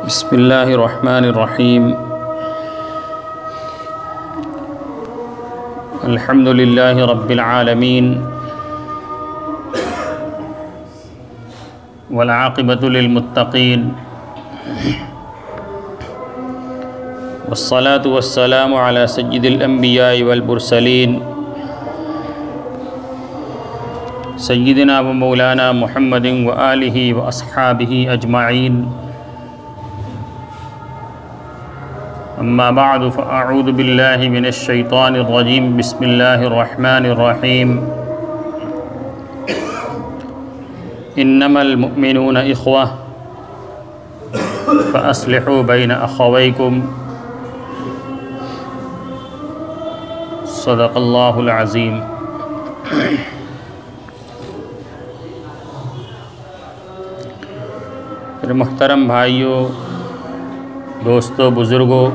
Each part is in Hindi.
बिस्मिल्लाहिर्रहमानिर्रहीम। अल्हम्दुलिल्लाहि रब्बिल आलमीन वल आक़िबतु लिल मुत्तक़ीन वस्सलातु वस्सलामु अला सय्यिदिल अंबियाइ वल मुरसलीन सय्यिदिना व मौलाना मुहम्मदिन व आलिहि व अस्हाबिहि अजमाइन। अम्मा बअदु फ़अऊज़ु बिल्लाहि मिनश शैतानिर रजीम। बिस्मिल्लाहिर रहमानिर रहीम। इन्नमल मुअ्मिनूना इख़्वह फ़अस्लिहू बैना अख़वैकुम। सदक़ल्लाहुल अज़ीम। मेरे मोहतरम भाइयों, दोस्तों, बुज़ुर्गों,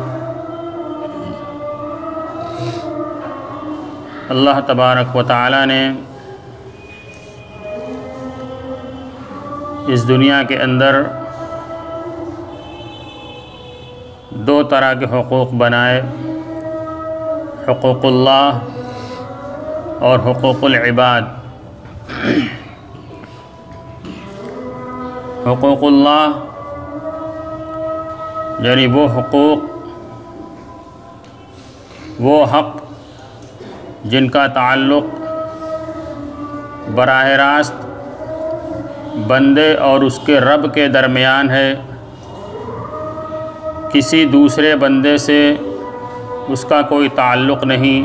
अल्लाह तबारक व तआला ने इस दुनिया के अंदर दो तरह के हुकूक़ बनाए, हुकूक़ुल्लाह और हुकूक़ुल इबाद। हुकूक़ुल्लाह यानी वो हुकूक़, वो हक़ जिनका ताल्लुक़ बराह रास्त बंदे और उसके रब के दरमियान है। किसी दूसरे बंदे से उसका कोई ताल्लुक़ नहीं,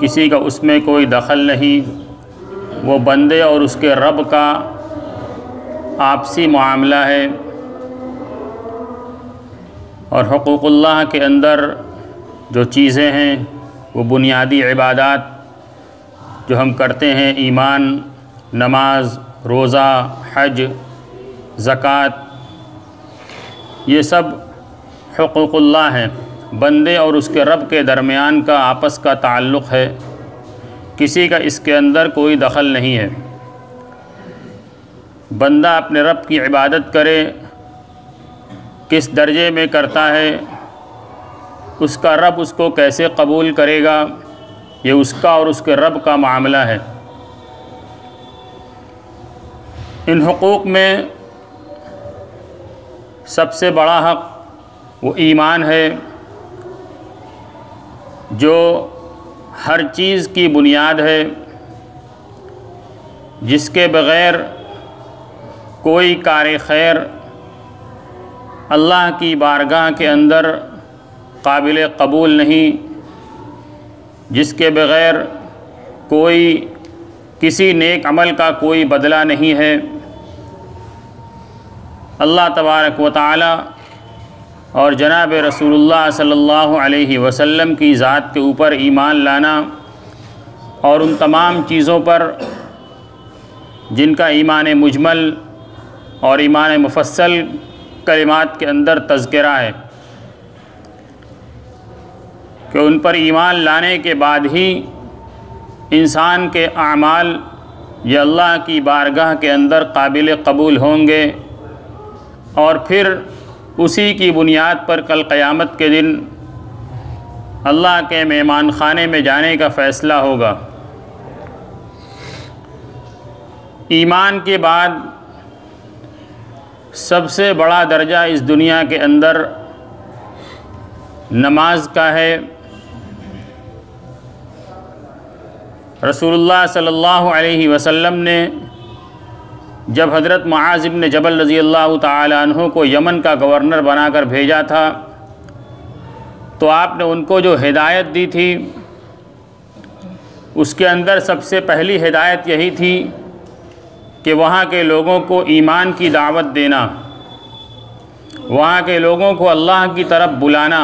किसी का उसमें कोई दखल नहीं। वो बंदे और उसके रब का आपसी मामला है। और हुकूक़ुल्लाह के अंदर जो चीज़ें हैं वो बुनियादी इबादात जो हम करते हैं, ईमान, नमाज, रोज़ा, हज, ज़कात, ये सब हुकूक़ुल्लाह हैं। बंदे और उसके रब के दरमियान का आपस का ताल्लुक़ है, किसी का इसके अंदर कोई दखल नहीं है। बंदा अपने रब की इबादत करे, किस दर्जे में करता है, उसका रब उसको कैसे कबूल करेगा, ये उसका और उसके रब का मामला है। इन हुकूक़ में सबसे बड़ा हक़ वो ईमान है, जो हर चीज़ की बुनियाद है, जिसके बग़ैर कोई कार खैर अल्लाह की बारगाह के अंदर काबिल कबूल नहीं, जिसके बग़ैर कोई किसी नेक अमल का कोई बदला नहीं है। अल्लाह तबारक व तआला और जनाब रसूलुल्लाह सल्लल्लाहु अलैहि वसल्लम की ज़ात के ऊपर ईमान लाना और उन तमाम चीज़ों पर जिनका ईमान मुजमल और ईमान मुफस्सल कलिमात के अंदर तज़किरा है, कि उन पर ईमान लाने के बाद ही इंसान के आमाल ये अल्लाह की बारगाह के अंदर काबिल कबूल होंगे। और फिर उसी की बुनियाद पर कल क़यामत के दिन अल्लाह के मेहमान खाने में जाने का फ़ैसला होगा। ईमान के बाद सबसे बड़ा दर्जा इस दुनिया के अंदर नमाज का है। रसूलुल्लाह सल्लल्लाहु अलैहि वसल्लम ने जब हज़रत मुआज़ इब्न जबल रज़ियल्लाहु ताला अन्हु को यमन का गवर्नर बनाकर भेजा था, तो आपने उनको जो हिदायत दी थी उसके अंदर सबसे पहली हिदायत यही थी कि वहाँ के लोगों को ईमान की दावत देना, वहाँ के लोगों को अल्लाह की तरफ बुलाना।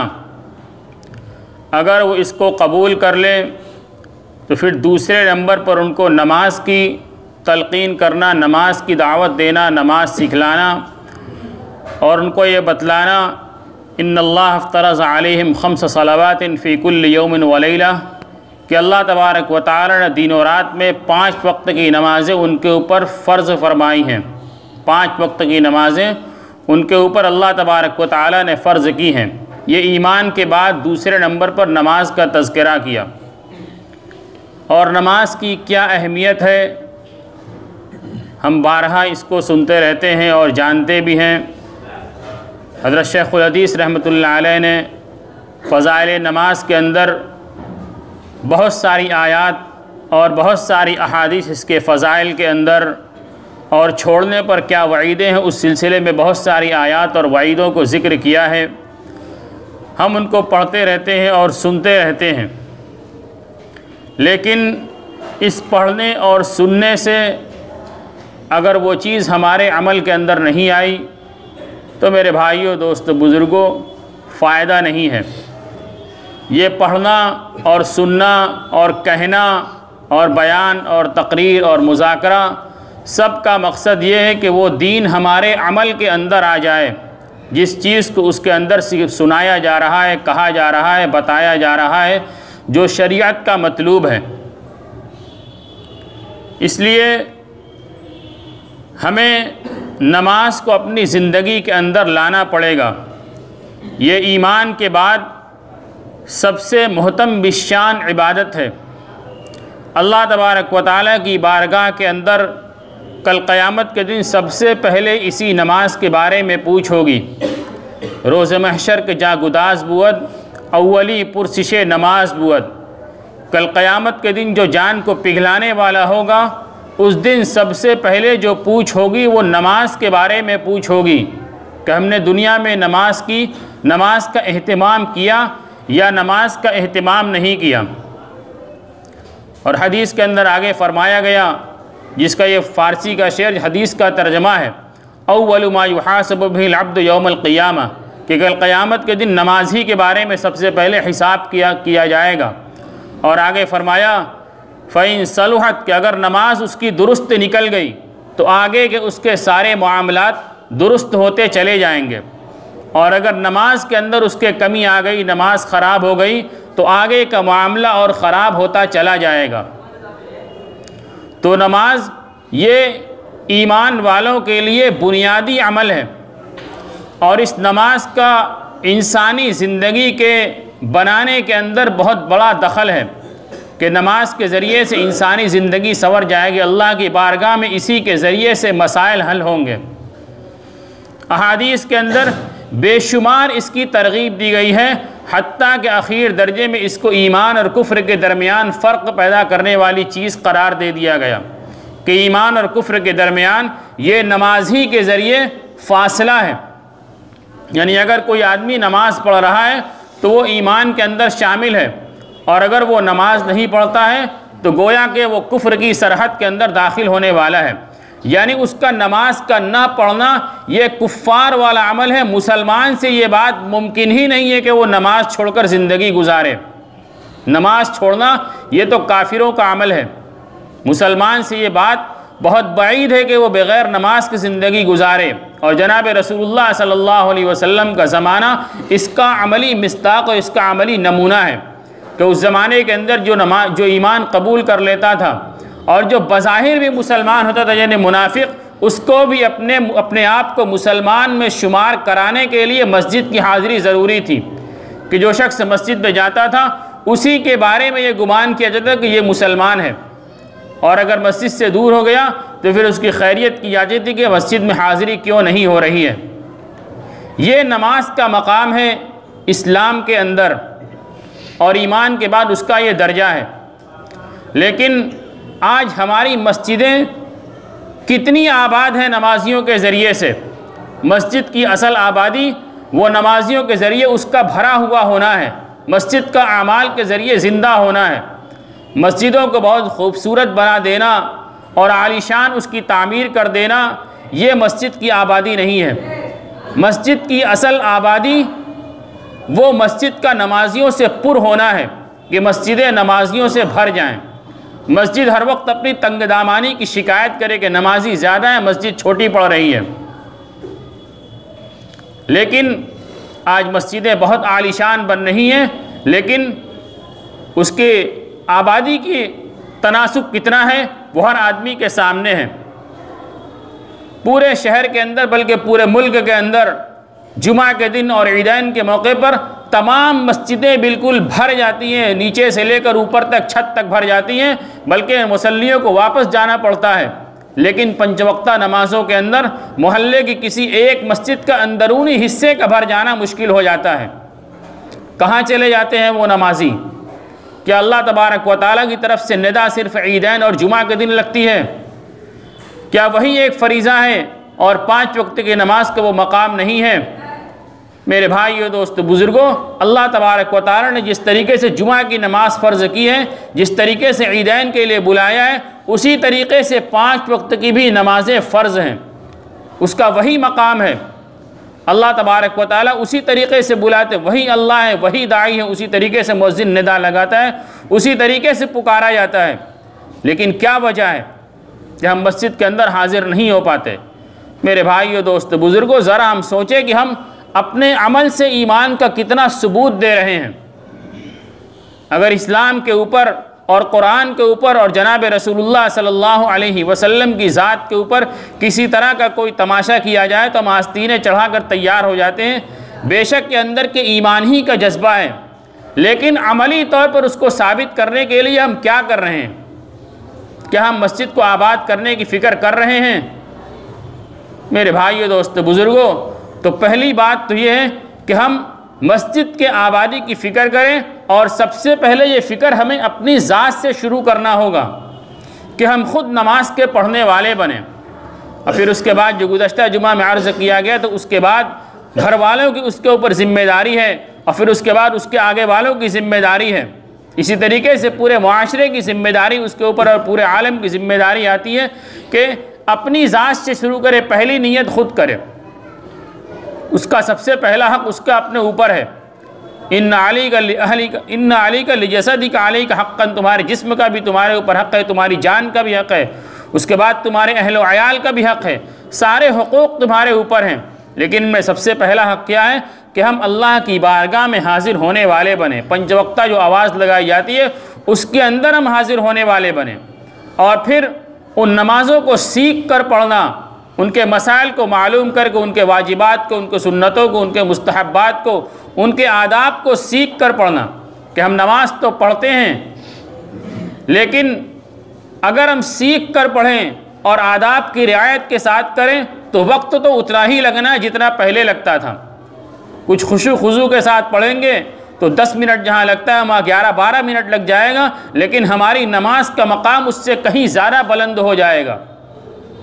अगर वो इसको कबूल कर लें तो फिर दूसरे नंबर पर उनको नमाज की तलक़ीन करना, नमाज की दावत देना, नमाज सिखलाना और उनको ये बतलाना, इन्नल्लाह अफ़्तरज़ अलैहिम ख़म्स सलावातिन फ़ी कुल्लि यौमिन व लैला, कि अल्लाह तबारक व तआला ने दिन और रात में 5 वक्त की नमाज़ें उनके ऊपर फ़र्ज़ फरमाई हैं। 5 वक्त की नमाज़ें उनके ऊपर अल्लाह तबारक व तआला ने फ़र्ज़ की हैं। ये ईमान के बाद दूसरे नंबर पर नमाज का तज़किरा किया। और नमाज की क्या अहमियत है हम बारहा इसको सुनते रहते हैं और जानते भी हैं। हज़रत शेखुल हदीस रहमतुल्लाह अलैह ने फ़ज़ाइल नमाज के अंदर बहुत सारी आयात और बहुत सारी अहादीस इसके फ़ज़ाइल के अंदर और छोड़ने पर क्या वईदें हैं उस सिलसिले में बहुत सारी आयात और वईदों को ज़िक्र किया है। हम उनको पढ़ते रहते हैं और सुनते रहते हैं, लेकिन इस पढ़ने और सुनने से अगर वो चीज़ हमारे अमल के अंदर नहीं आई तो मेरे भाइयों, दोस्तों, बुज़ुर्गों, फ़ायदा नहीं है। ये पढ़ना और सुनना और कहना और बयान और तकरीर और मुज़ाकरा सब का मकसद ये है कि वो दीन हमारे अमल के अंदर आ जाए। जिस चीज़ को उसके अंदर सुनाया जा रहा है, कहा जा रहा है, बताया जा रहा है, जो शरीयत का मतलूब है। इसलिए हमें नमाज को अपनी ज़िंदगी के अंदर लाना पड़ेगा। ये ईमान के बाद सबसे मुहतम बिशान इबादत है। अल्लाह तबारक व तआला की बारगाह के अंदर कल क़यामत के दिन सबसे पहले इसी नमाज के बारे में पूछ होगी। रोज़ महशर के जा गुदास बुअद अव्वली पुरसिश नमाज बुअद। कल क़यामत के दिन जो जान को पिघलाने वाला होगा, उस दिन सबसे पहले जो पूछ होगी वो नमाज के बारे में पूछ होगी कि हमने दुनिया में नमाज की, नमाज का एहतिमाम किया या नमाज का एहतिमाम नहीं किया। और हदीस के अंदर आगे फरमाया गया, जिसका ये फ़ारसी का शेर हदीस का तर्जमा है, अव्वलु मा युहासबु बिहिल अब्दु यौमल क़ियामा, कि कल क़यामत के दिन नमाज ही के बारे में सबसे पहले हिसाब किया जाएगा। और आगे फरमाया फ़इन सलुहत, कि अगर नमाज उसकी दुरुस्त निकल गई तो आगे के उसके सारे मामलात दुरुस्त होते चले जाएंगे, और अगर नमाज के अंदर उसके कमी आ गई, नमाज ख़राब हो गई, तो आगे का मामला और ख़राब होता चला जाएगा। तो नमाज ये ईमान वालों के लिए बुनियादी अमल है, और इस नमाज का इंसानी ज़िंदगी के बनाने के अंदर बहुत बड़ा दखल है कि नमाज के ज़रिए से इंसानी ज़िंदगी संवर जाएगी। अल्लाह की बारगाह में इसी के ज़रिए से मसाइल हल होंगे। अहादीस के अंदर बेशुमार इसकी तरगीब दी गई है, हत्ता के आखिर दर्जे में इसको ईमान और कुफ्र के दरमियान फ़र्क पैदा करने वाली चीज़ करार दे दिया गया कि ईमान और कुफ्र के दरमियान ये नमाज ही के ज़रिए फ़ासला है। यानी अगर कोई आदमी नमाज पढ़ रहा है तो वो ईमान के अंदर शामिल है, और अगर वो नमाज नहीं पढ़ता है तो गोया कि वो कुफ्र की सरहद के अंदर दाखिल होने वाला है। यानी उसका नमाज का ना पढ़ना ये कुफ़ार वाला अमल है। मुसलमान से ये बात मुमकिन ही नहीं है कि वो नमाज छोड़कर ज़िंदगी गुजारे। नमाज छोड़ना ये तो काफिरों का अमल है। मुसलमान से ये बात बहुत बाईद है कि वो बग़ैर नमाज की ज़िंदगी गुजारे। और जनाब रसूलुल्लाह सल्लल्लाहु अलैहि वसल्लम का ज़माना इसका अमली मिस्ताक और इसका अमली नमूना है कि उस ज़माने के अंदर जो ईमान कबूल कर लेता था और जो बज़ाहिर भी मुसलमान होता था, यानी मुनाफिक, उसको भी अपने आप को मुसलमान में शुमार कराने के लिए मस्जिद की हाज़िरी ज़रूरी थी कि जो शख्स मस्जिद में जाता था उसी के बारे में ये गुमान किया जाता कि ये मुसलमान है, और अगर मस्जिद से दूर हो गया तो फिर उसकी खैरियत की जाती थी कि मस्जिद में हाज़िरी क्यों नहीं हो रही है। ये नमाज का मकाम है इस्लाम के अंदर, और ईमान के बाद उसका ये दर्जा है। लेकिन आज हमारी मस्जिदें कितनी आबाद हैं नमाजियों के ज़रिए से। मस्जिद की असल आबादी वो नमाजियों के ज़रिए उसका भरा हुआ होना है, मस्जिद का आमाल के ज़रिए ज़िंदा होना है। मस्जिदों को बहुत खूबसूरत बना देना और आलीशान उसकी तामीर कर देना ये मस्जिद की आबादी नहीं है। मस्जिद की असल आबादी वो मस्जिद का नमाजियों से पुर होना है कि मस्जिदें नमाजियों से भर जाएं। मस्जिद हर वक्त अपनी तंगदामानी की शिकायत करे कि नमाजी ज़्यादा है, मस्जिद छोटी पड़ रही है। लेकिन आज मस्जिदें बहुत आलीशान बन रही हैं, लेकिन उसके आबादी की तनासुब कितना है वो हर आदमी के सामने है। पूरे शहर के अंदर बल्कि पूरे मुल्क के अंदर जुमा के दिन और ईदैन के मौके पर तमाम मस्जिदें बिल्कुल भर जाती हैं, नीचे से लेकर ऊपर तक छत तक भर जाती हैं, बल्कि मुसल्लियों को वापस जाना पड़ता है। लेकिन पंचवक्ता नमाज़ों के अंदर मोहल्ले की किसी एक मस्जिद का अंदरूनी हिस्से का भर जाना मुश्किल हो जाता है। कहाँ चले जाते हैं वो नमाजी? क्या अल्लाह तबारक व तआला की तरफ से निदा सिर्फ ईदैन और जुमा के दिन लगती है? क्या वही एक फ़रीज़ा है और 5 वक्त की नमाज का वो मकाम नहीं है? मेरे भाइयों, दोस्तों, बुज़ुर्गों, अल्लाह तबारक व तआला ने जिस तरीके से जुमा की नमाज़ फ़र्ज़ की है, जिस तरीके से ईदैन के लिए बुलाया है, उसी तरीके से 5 वक्त की भी नमाज़ें फ़र्ज़ हैं। उसका वही मकाम है। अल्लाह तबारक व तआला उसी तरीके से बुलाते, वही अल्लाह है, वही दाई है, उसी तरीके से मुअज़्ज़िन निदा लगाता है, उसी तरीके से पुकारा जाता है। लेकिन क्या वजह है कि हम मस्जिद के अंदर हाज़िर नहीं हो पाते? मेरे भाइयों, दोस्तों, बुज़ुर्गों, ज़रा हम सोचें कि हम अपने अमल से ईमान का कितना सबूत दे रहे हैं। अगर इस्लाम के ऊपर और कुरान के ऊपर और जनाब रसूलुल्लाह सल्लल्लाहु अलैहि वसल्लम की ज़ात के ऊपर किसी तरह का कोई तमाशा किया जाए तो हम आस्तीनें चढ़ा कर तैयार हो जाते हैं। बेशक के अंदर के ईमान ही का जज्बा है, लेकिन अमली तौर पर उसको साबित करने के लिए हम क्या कर रहे हैं? क्या हम मस्जिद को आबाद करने की फ़िक्र कर रहे हैं? मेरे भाइयों, दोस्तों, बुज़ुर्गों, तो पहली बात तो ये है कि हम मस्जिद के आबादी की फ़िक्र करें, और सबसे पहले ये फ़िक्र हमें अपनी ज़ात से शुरू करना होगा कि हम ख़ुद नमाज के पढ़ने वाले बने। और फिर उसके बाद जो गुज़श्ता जुमा में अर्ज़ किया गया, तो उसके बाद घर वालों की उसके ऊपर ज़िम्मेदारी है, और फिर उसके बाद उसके आगे वालों की ज़िम्मेदारी है। इसी तरीके से पूरे मुआशरे की ज़िम्मेदारी उसके ऊपर और पूरे आलम की ज़िम्मेदारी आती है कि अपनी ज़ात से शुरू करे, पहली नीयत खुद करे। उसका सबसे पहला हक़ उसका अपने ऊपर है। इन्ना अली का लिजसदी का अली का हक़्क़न, तुम्हारे जिस्म का भी तुम्हारे ऊपर हक़ है, तुम्हारी जान का भी हक़ है, उसके बाद तुम्हारे अहल व अयाल का भी हक़ है, सारे हुकूक़ तुम्हारे ऊपर हैं। लेकिन इनमें सबसे पहला हक़ क्या है कि हम अल्लाह की बारगाह में हाज़िर होने वाले बने। पंचवक्ता जो आवाज़ लगाई जाती है उसके अंदर हम हाज़िर होने वाले बने, और फिर उन नमाज़ों को सीख कर पढ़ना, उनके मसाइल को मालूम करके, उनके वाजिबात को, उनके सुन्नतों को, उनके मुस्तहब्बात को, उनके आदाब को सीख कर पढ़ना। कि हम नमाज तो पढ़ते हैं, लेकिन अगर हम सीख कर पढ़ें और आदाब की रियायत के साथ करें तो वक्त तो उतना ही लगना है जितना पहले लगता था। कुछ खुशू खुजू के साथ पढ़ेंगे तो 10 मिनट जहाँ लगता है वहाँ 11-12 मिनट लग जाएगा, लेकिन हमारी नमाज का मकाम उससे कहीं ज़्यादा बुलंद हो जाएगा।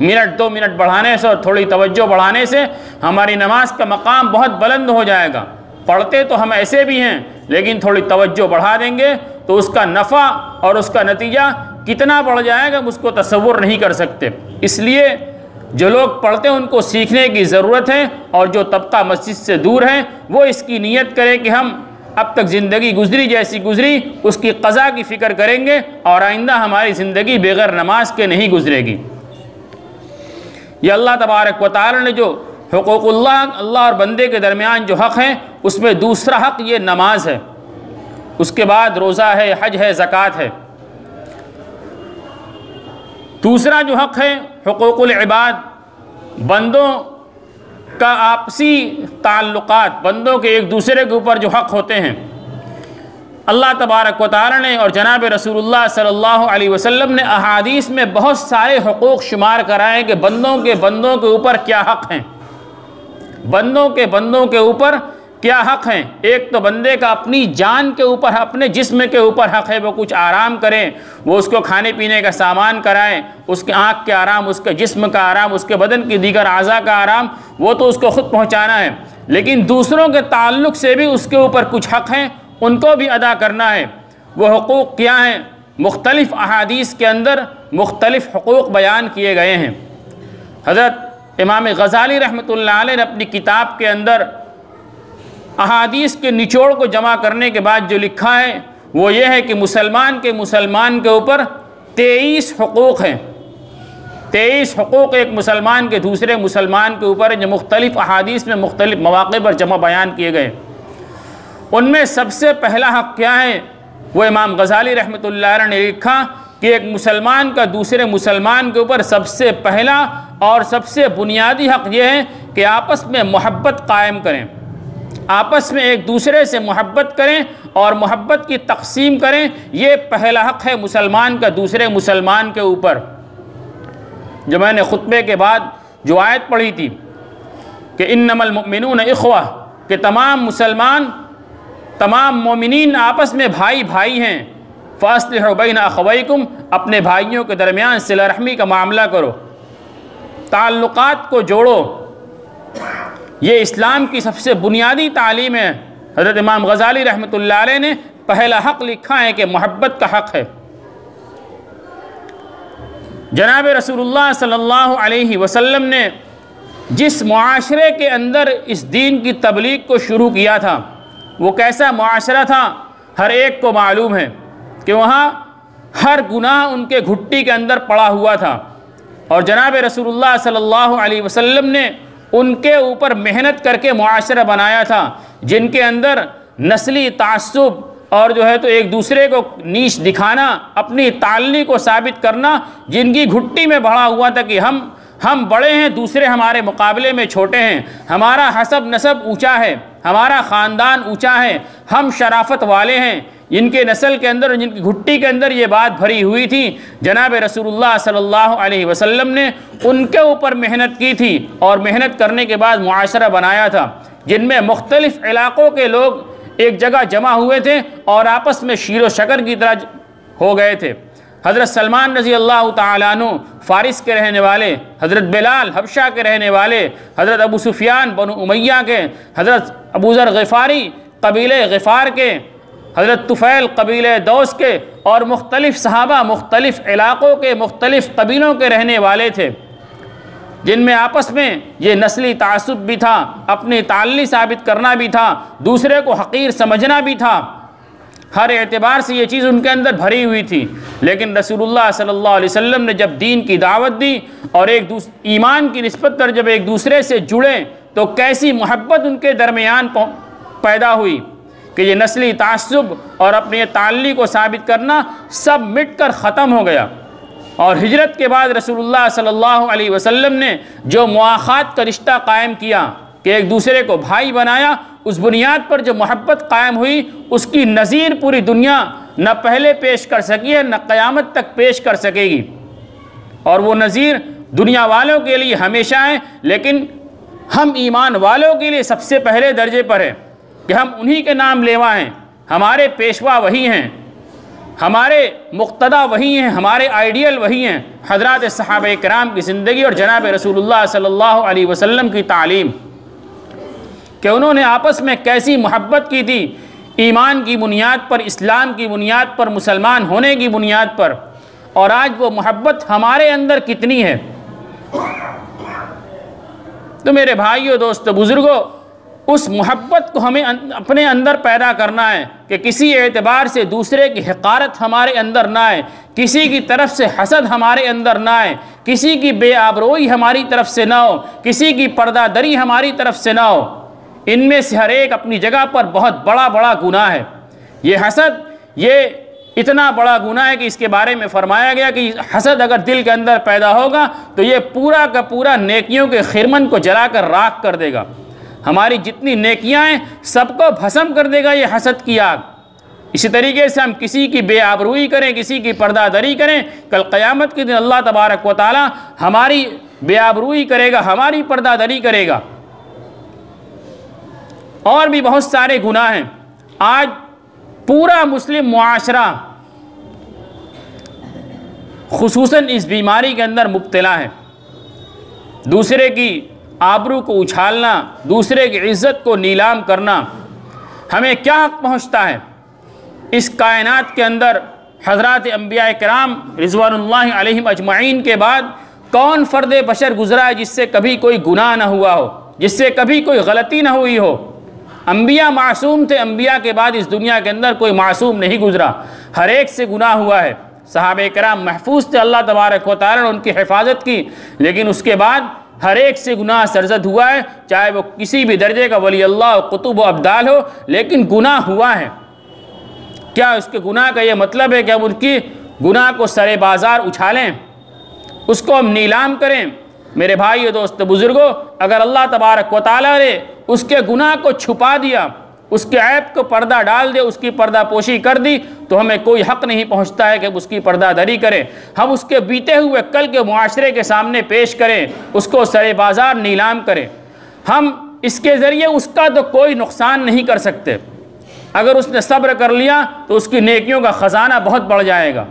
मिनट 2 मिनट बढ़ाने से और थोड़ी तवज्जो बढ़ाने से हमारी नमाज का मकाम बहुत बुलंद हो जाएगा। पढ़ते तो हम ऐसे भी हैं, लेकिन थोड़ी तवज्जो बढ़ा देंगे तो उसका नफ़ा और उसका नतीजा कितना बढ़ जाएगा हम उसको तसव्वुर नहीं कर सकते। इसलिए जो लोग पढ़ते हैं उनको सीखने की ज़रूरत है, और जो तबका मस्जिद से दूर है वो इसकी नीयत करे कि हम अब तक ज़िंदगी गुजरी जैसी गुजरी उसकी क़ज़ा की फ़िक्र करेंगे, और आइंदा हमारी ज़िंदगी बग़ैर नमाज के नहीं गुजरेगी। ये अल्लाह तबारक व तआला ने जो हुकूक़ुल्लाह, अल्लाह और बंदे के दरमियान जो हक़ है, उसमें दूसरा हक़ ये नमाज है, उसके बाद रोज़ा है, हज है, ज़कात है। दूसरा जो हक़ है हुकूक़ुल इबाद, बंदों का आपसी ताल्लुक़ात, बंदों के एक दूसरे के ऊपर जो हक़ होते हैं। अल्लाह तबारक व तआला ने और जनाब रसूलुल्लाह सल्लल्लाहु अलैहि वसल्लम ने अहादीस में बहुत सारे हुकूक़ शुमार कराए कि बंदों के ऊपर क्या हक़ हैं, बंदों के ऊपर क्या हक़ हैं। एक तो बंदे का अपनी जान के ऊपर, अपने जिस्म के ऊपर हक़ है, वो कुछ आराम करें, वो उसको खाने पीने का सामान कराएं, उसके आँख के आराम, उसके जिस्म का आराम, उसके बदन की दीगर आज़ा का आराम, वो तो उसको ख़ुद पहुँचाना है। लेकिन दूसरों के ताल्लुक़ से भी उसके ऊपर कुछ हक़ हैं, उनको भी अदा करना है। वो हुकूक़ क्या हैं? मुख्तलिफ़ अहादीस के अंदर मुख्तलिफ़ हुकूक़ बयान किए गए हैं। हज़रत इमाम गज़ाली रहमतुल्लाह अलैह ने अपनी किताब के अंदर अहादीस के निचोड़ को जमा करने के बाद जो लिखा है वो ये है कि मुसलमान के ऊपर 23 हुकूक़ हैं। 23 हुकूक़ एक मुसलमान के दूसरे मुसलमान के ऊपर जो मुख्तलिफ़ अहादीस में मुख्तलिफ़ मौक़े पर जमा बयान किए गए। उनमें सबसे पहला हक़ क्या है? वो इमाम गज़ाली रहमतुल्लाह अलैह ने लिखा कि एक मुसलमान का दूसरे मुसलमान के ऊपर सबसे पहला और सबसे बुनियादी हक़ यह है कि आपस में मोहब्बत कायम करें, आपस में एक दूसरे से मोहब्बत करें और मोहब्बत की तक़सीम करें। ये पहला हक़ है मुसलमान का दूसरे मुसलमान के ऊपर। जो मैंने खुतबे के बाद जो आयत पढ़ी थी कि इन्नमल मुमिनून इख्वा, कि तमाम मुसलमान तमाम मोमिनीन आपस में भाई भाई हैं। फ़ास्लिहू बैना अख़वैकुम, अपने भाइयों के दरमियान सिला रहमी का मामला करो, ताल्लुक़ात को जोड़ो। ये इस्लाम की सबसे बुनियादी तालीम है। हज़रत इमाम ग़ज़ाली रहमतुल्लाह अलैह ने पहला हक़ लिखा है कि मोहब्बत का हक़ है। जनाब रसूलुल्लाह सल्लल्लाहु अलैहि वसल्लम ने जिस मुआशरे के अंदर इस दीन की तबलीग को शुरू किया था, वो कैसा मुआशरा था हर एक को मालूम है कि वहाँ हर गुनाह उनके घुट्टी के अंदर पड़ा हुआ था। और जनाब रसूलुल्लाह सल्लल्लाहु अलैहि वसल्लम ने उनके ऊपर मेहनत करके मुआशरा बनाया था, जिनके अंदर नस्ली तासुब और जो है तो एक दूसरे को नीच दिखाना, अपनी तालनी को साबित करना, जिनकी घुट्टी में बढ़ा हुआ था कि हम बड़े हैं, दूसरे हमारे मुकाबले में छोटे हैं, हमारा हसब नसब ऊंचा है, हमारा ख़ानदान ऊंचा है, हम शराफत वाले हैं। इनके नस्ल के अंदर, जिनकी घुट्टी के अंदर ये बात भरी हुई थी, जनाब रसूलुल्लाह सल्लल्लाहु अलैहि वसल्लम ने उनके ऊपर मेहनत की थी और मेहनत करने के बाद मुआशरा बनाया था, जिनमें मुख्तलिफ़ इलाक़ों के लोग एक जगह जमा हुए थे और आपस में शीरो शकर की तरह हो गए थे। हज़रत सलमान रज़ी अल्लाह तआला अन्हु फ़ारिस के रहने वाले, हज़रत बिलाल हबशा के रहने वाले, हज़रत अबू सुफियान बनु उमैया के, हज़रत अबू ज़र ग़िफ़ारी कबीले ग़िफ़ार के, हज़रत तुफ़ैल कबीले दौस के और मुख्तलिफ़ सहाबा मुख्तलिफ़ इलाक़ों के मुख्तलिफ़ कबीलों के रहने वाले थे, जिनमें आपस में ये नस्ली तासुब भी था, अपनी ताल्ली साबित करना भी था, दूसरे को हक़ीर समझना भी था। हर एतबार से ये चीज़ उनके अंदर भरी हुई थी। लेकिन रसूलुल्लाह सल्लल्लाहु अलैहि वसल्लम ने जब दीन की दावत दी और ईमान की निस्बत पर जब एक दूसरे से जुड़े, तो कैसी मोहब्बत उनके दरमियान पैदा हुई कि ये नस्ली तासुब और अपनी ताल्ली को साबित करना सब मिट कर ख़त्म हो गया। और हिजरत के बाद रसूलुल्लाह सल्लल्लाहु अलैहि वसल्लम ने जो मुआख़ात का रिश्ता कायम किया कि एक दूसरे को भाई बनाया, उस बुनियाद पर जो मोहब्बत कायम हुई, उसकी नज़ीर पूरी दुनिया न पहले पेश कर सकी है, न क़यामत तक पेश कर सकेगी। और वो नज़ीर दुनिया वालों के लिए हमेशा है, लेकिन हम ईमान वालों के लिए सबसे पहले दर्जे पर है कि हम उन्हीं के नाम लेवा हैं, हमारे पेशवा वही हैं, हमारे मुक्तदा वही हैं, हमारे आइडियल वही हैं, हज़रात सहाबा किराम की ज़िंदगी और जनाब रसूलुल्लाह सल्लल्लाहु अलैहि वसल्लम की तालीम, कि उन्होंने आपस में कैसी मोहब्बत की थी, ईमान की बुनियाद पर, इस्लाम की बुनियाद पर, मुसलमान होने की बुनियाद पर। और आज वो मोहब्बत हमारे अंदर कितनी है। तो मेरे भाइयों, दोस्तों, बुज़ुर्गों, उस मोहब्बत को हमें अपने अंदर पैदा करना है कि किसी एतबार से दूसरे की हक़ारत हमारे अंदर ना आए, किसी की तरफ से हसद हमारे अंदर ना आए, किसी की बेआबरोई हमारी तरफ से ना हो, किसी की पर्दादरी हमारी तरफ से ना हो। इनमें से हर एक अपनी जगह पर बहुत बड़ा बड़ा गुनाह है। ये हसद, ये इतना बड़ा गुनाह है कि इसके बारे में फरमाया गया कि हसद अगर दिल के अंदर पैदा होगा तो ये पूरा का पूरा नेकियों के खिरमन को जलाकर राख कर देगा। हमारी जितनी नेकियां हैं सबको भस्म कर देगा ये हसद की आग। इसी तरीके से हम किसी की बेआबरूई करें, किसी की पर्दादरी करें, कल क़यामत के दिन अल्लाह तबारक व तआला हमारी बेआबरूई करेगा, हमारी पर्दादरी करेगा। और भी बहुत सारे गुनाह हैं। आज पूरा मुस्लिम मुआशरा खुसूसन इस बीमारी के अंदर मुब्तला है। दूसरे की आबरू को उछालना, दूसरे की इज़्ज़त को नीलाम करना। हमें क्या हक़ पहुँचता है इस कायनात के अंदर? हज़रात अंबिया किराम रिज़वानुल्लाहि अलैहिम अजमईन के बाद कौन फ़र्द बशर गुज़रा है जिससे कभी कोई गुनाह ना हुआ हो, जिससे कभी कोई गलती ना हुई हो? अंबिया मासूम थे, अंबिया के बाद इस दुनिया के अंदर कोई मासूम नहीं गुज़रा, हर एक से गुनाह हुआ है। सहाबे किराम महफूज थे, अल्लाह तबारक व तआला ने उनकी हिफाजत की, लेकिन उसके बाद हर एक से गुनाह सरजद हुआ है, चाहे वो किसी भी दर्जे का वली अल्लाह कुतुब व अब्दाल हो, लेकिन गुनाह हुआ है। क्या उसके गुनाह का ये मतलब है कि हम उनकी गुनाह को सरे बाज़ार उछालें, उसको हम नीलाम करें। मेरे भाई और दोस्त बुज़ुर्गों, अगर अल्लाह तबारक व तआला ने उसके गुनाह को छुपा दिया, उसके ऐब को पर्दा डाल दे, उसकी पर्दापोशी कर दी, तो हमें कोई हक़ नहीं पहुँचता है कि उसकी पर्दादरी करें। हम उसके बीते हुए कल के मुआशरे के सामने पेश करें, उसको सरे बाज़ार नीलाम करें। हम इसके ज़रिए उसका तो कोई नुकसान नहीं कर सकते। अगर उसने सब्र कर लिया तो उसकी नेकियों का ख़जाना बहुत बढ़ जाएगा,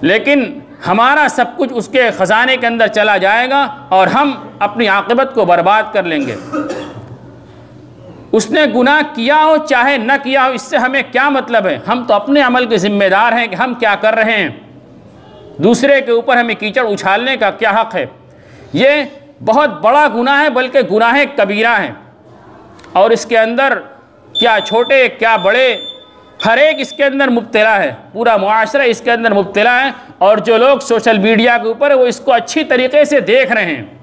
लेकिन हमारा सब कुछ उसके ख़जाने के अंदर चला जाएगा और हम अपनी आक़िबत को बर्बाद कर लेंगे। उसने गुनाह किया हो चाहे न किया हो, इससे हमें क्या मतलब है? हम तो अपने अमल के ज़िम्मेदार हैं कि हम क्या कर रहे हैं। दूसरे के ऊपर हमें कीचड़ उछालने का क्या हक़ है? ये बहुत बड़ा गुनाह है, बल्कि गुनाह कबीरा है, और इसके अंदर क्या छोटे क्या बड़े, हर एक इसके अंदर मुब्तला है। पूरा मुआशरा इसके अंदर मुब्तला है, और जो लोग सोशल मीडिया के ऊपर वो इसको अच्छी तरीके से देख रहे हैं,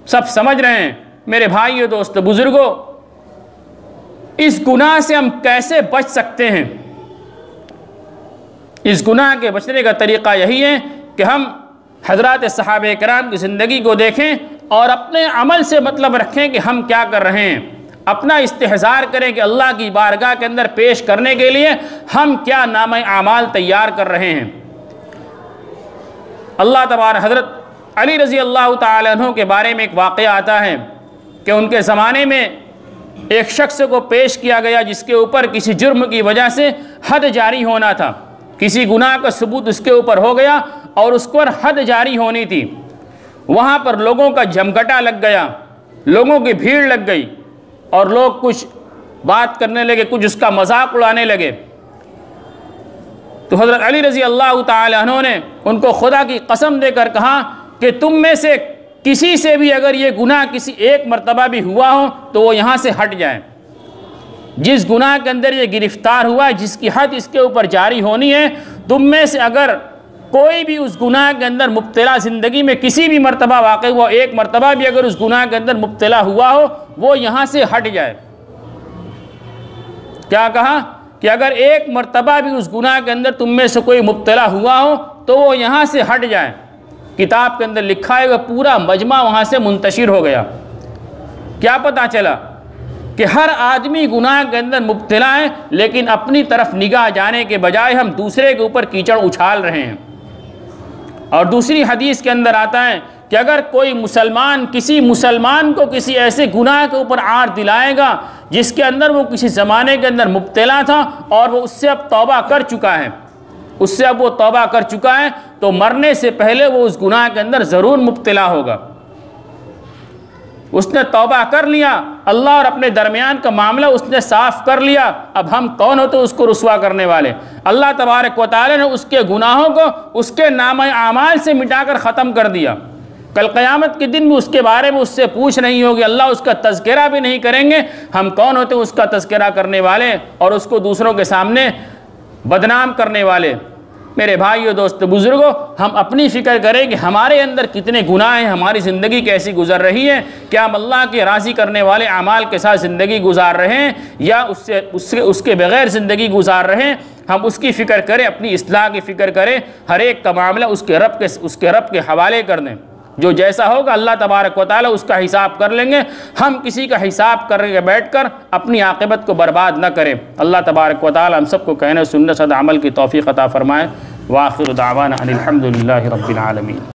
सब समझ रहे हैं। मेरे भाइयों, दोस्तों, बुज़ुर्गों, इस गुनाह से हम कैसे बच सकते हैं? इस गुनाह के बचने का तरीक़ा यही है कि हम हज़रात सहाबे किराम की ज़िंदगी को देखें और अपने अमल से मतलब रखें कि हम क्या कर रहे हैं। अपना इस्तेहज़ार करें कि अल्लाह की बारगाह के अंदर पेश करने के लिए हम क्या नाम-ए आमाल तैयार कर रहे हैं। अल्लाह तबारक हज़रत अली रज़ी अल्लाह तआला अन्हु के बारे में एक वाक़या आता है कि उनके ज़माने में एक शख्स को पेश किया गया जिसके ऊपर किसी जुर्म की वजह से हद जारी होना था। किसी गुनाह का सबूत उसके ऊपर हो गया और उस पर हद जारी होनी थी। वहाँ पर लोगों का जमघटा लग गया, लोगों की भीड़ लग गई, और लोग कुछ बात करने लगे, कुछ उसका मजाक उड़ाने लगे। तो हज़रत अली रज़ी अल्लाह तआला अन्हु ने उनको खुदा की कसम देकर कहा कि तुम में से किसी से भी अगर ये गुनाह किसी एक मर्तबा भी हुआ हो तो वो यहाँ से हट जाए। जिस गुनाह के अंदर ये गिरफ़्तार हुआ, जिसकी हद इसके ऊपर जारी होनी है, तुम में से अगर कोई भी उस गुनाह के अंदर मुब्तला, ज़िंदगी में किसी भी मर्तबा वाक़ई हुआ, एक मर्तबा भी अगर उस गुनाह के अंदर मुब्तला हुआ हो, वो यहाँ से हट जाए। क्या कहा कि अगर एक मर्तबा भी उस गुनाह के अंदर तुम में से कोई मुब्तला हुआ हो तो वो यहाँ से हट जाए। किताब के अंदर लिखा है वह पूरा मजमा वहाँ से मुंतशिर हो गया। क्या पता चला कि हर आदमी गुनाह के अंदर मुब्तला है, लेकिन अपनी तरफ निगाह जाने के बजाय हम दूसरे के ऊपर कीचड़ उछाल रहे हैं। और दूसरी हदीस के अंदर आता है कि अगर कोई मुसलमान किसी मुसलमान को किसी ऐसे गुनाह के ऊपर आड़ दिलाएगा जिसके अंदर वो किसी ज़माने के अंदर मुब्तला था और वो उससे अब तौबा कर चुका है, उससे अब वो तौबा कर चुका है, तो मरने से पहले वो उस गुनाह के अंदर ज़रूर मुब्तला होगा। उसने तौबा कर लिया, अल्लाह और अपने दरमियान का मामला उसने साफ़ कर लिया। अब हम कौन होते उसको रुसवा करने वाले? अल्लाह तबारक व तआला ने उसके गुनाहों को उसके नाम-ए आमाल से मिटाकर ख़त्म कर दिया। कल क़यामत के दिन भी उसके बारे में उससे पूछ नहीं होगी, अल्लाह उसका तज़किरा भी नहीं करेंगे। हम कौन होते उसका तज़किरा करने वाले और उसको दूसरों के सामने बदनाम करने वाले? मेरे भाइयों, दोस्त, बुज़ुर्गों, हम अपनी फ़िक्र करें कि हमारे अंदर कितने गुनाह हैं, हमारी ज़िंदगी कैसी गुजर रही है। क्या हम अल्लाह के राज़ी करने वाले अमाल के साथ ज़िंदगी गुजार रहे हैं या उसके बग़ैर ज़िंदगी गुजार रहे हैं? हम उसकी फ़िक्र करें, अपनी इस्लाह की फ़िक्र करें। हर एक का मामला उसके रब के हवाले कर दें। जो जैसा होगा अल्लाह तबारक व तआला उसका हिसाब कर लेंगे। हम किसी का हिसाब करके बैठकर अपनी आक़िबत को बर्बाद न करें। अल्लाह तबारक व तआला हम सबको कहने सुनने सद अमल की तौफ़ीक़ अता फ़रमाए। व आख़िरु दावाना अनिल हम्दुलिल्लाहि रब्बिल आलमीन।